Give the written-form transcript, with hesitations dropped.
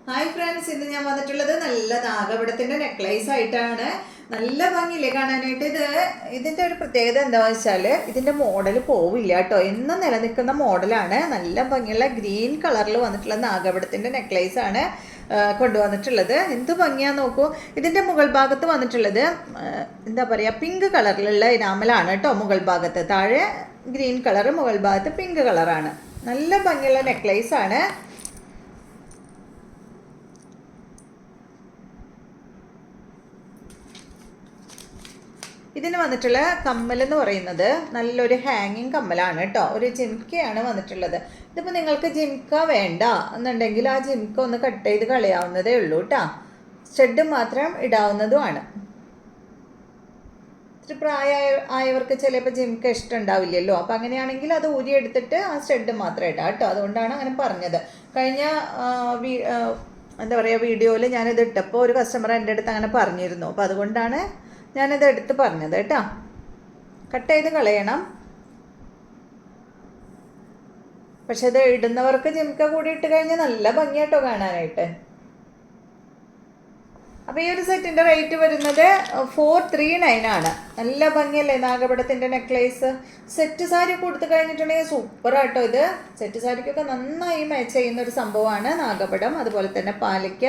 Hi friends, ഇന്ന് ഞാൻ വന്നിട്ടുള്ളത് നല്ല നാഗപടത്തിന്റെ നെക്ലേസ് ആയിട്ടാണ്. നല്ല ഭംഗിയില്ലേ കാണാനായിട്ട്. ഇതിന്റെ ഒരു പ്രത്യേകത എന്താണെന്ന് വെച്ചാൽ ഇതിന്റെ മോഡൽ പോവില്ല കേട്ടോ, എന്നും നിലനിൽക്കുന്ന മോഡലാണ്. നല്ല ഭംഗിയുള്ള ഗ്രീൻ കളറിൽ വന്നിട്ടുള്ള നാഗപടത്തിന്റെ നെക്ലേസ് ആണ് കൊണ്ടുവന്നിട്ടുള്ളത്. എന്ത് ഭംഗിയാന്ന് നോക്കൂ. ഇതിന്റെ മുകൾ ഭാഗത്ത് വന്നിട്ടുള്ളത് എന്താ പറയുക, പിങ്ക് കളറിലുള്ള ഇനാമലാണ് കേട്ടോ. മുകൾ ഭാഗത്ത് താഴെ ഗ്രീൻ കളർ, മുകൾ ഭാഗത്ത് പിങ്ക് കളറാണ്. നല്ല ഭംഗിയുള്ള നെക്ലേസ് ആണ്. ഇതിന് വന്നിട്ടുള്ള കമ്മൽ എന്ന് പറയുന്നത് നല്ലൊരു ഹാങ്ങിങ് കമ്മലാണ് കേട്ടോ. ഒരു ജിംക്കയാണ് വന്നിട്ടുള്ളത്. ഇതിപ്പോൾ നിങ്ങൾക്ക് ജിംക്ക വേണ്ട എന്നുണ്ടെങ്കിൽ ആ ജിംക്ക ഒന്ന് കട്ട് ചെയ്ത് കളയാവുന്നതേ ഉള്ളൂ കേട്ടോ. സ്റ്റഡ് മാത്രം ഇടാവുന്നതുമാണ്. ഇത്തിരി പ്രായമായവർക്ക് ചിലപ്പോൾ ജിംക്ക ഇഷ്ടം ഉണ്ടാവില്ലല്ലോ. അപ്പം അങ്ങനെയാണെങ്കിൽ അത് ഊരിയെടുത്തിട്ട് ആ സ്റ്റഡ് മാത്രം ഇടാം കേട്ടോ. അതുകൊണ്ടാണ് അങ്ങനെ പറഞ്ഞത്. കഴിഞ്ഞ എന്താ പറയുക, വീഡിയോയിൽ ഞാനിത് ഇട്ടപ്പോൾ ഒരു കസ്റ്റമർ എൻ്റെ അടുത്ത് അങ്ങനെ പറഞ്ഞിരുന്നു. അപ്പോൾ അതുകൊണ്ടാണ് ഞാനിത് എടുത്ത് പറഞ്ഞത് കേട്ടോ. കട്ട് ചെയ്ത് കളയണം. പക്ഷെ ഇത് ഇടുന്നവർക്ക് ജിംക്ക കൂടി ഇട്ട് കഴിഞ്ഞാൽ നല്ല ഭംഗിയായിട്ടോ കാണാനായിട്ട്. അപ്പോൾ ഈ ഒരു സെറ്റിൻ്റെ റേറ്റ് വരുന്നത് 439 ആണ്. നല്ല ഭംഗിയല്ലേ നാഗപടത്തിൻ്റെ നെക്ലേസ്. സെറ്റ് സാരി കൊടുത്തു കഴിഞ്ഞിട്ടുണ്ടെങ്കിൽ സൂപ്പറാട്ടോ ഇത്. സെറ്റ് സാരിക്കൊക്കെ നന്നായി മാച്ച് ചെയ്യുന്ന ഒരു സംഭവമാണ് നാഗപടം. അതുപോലെ തന്നെ പാലയ്ക്ക,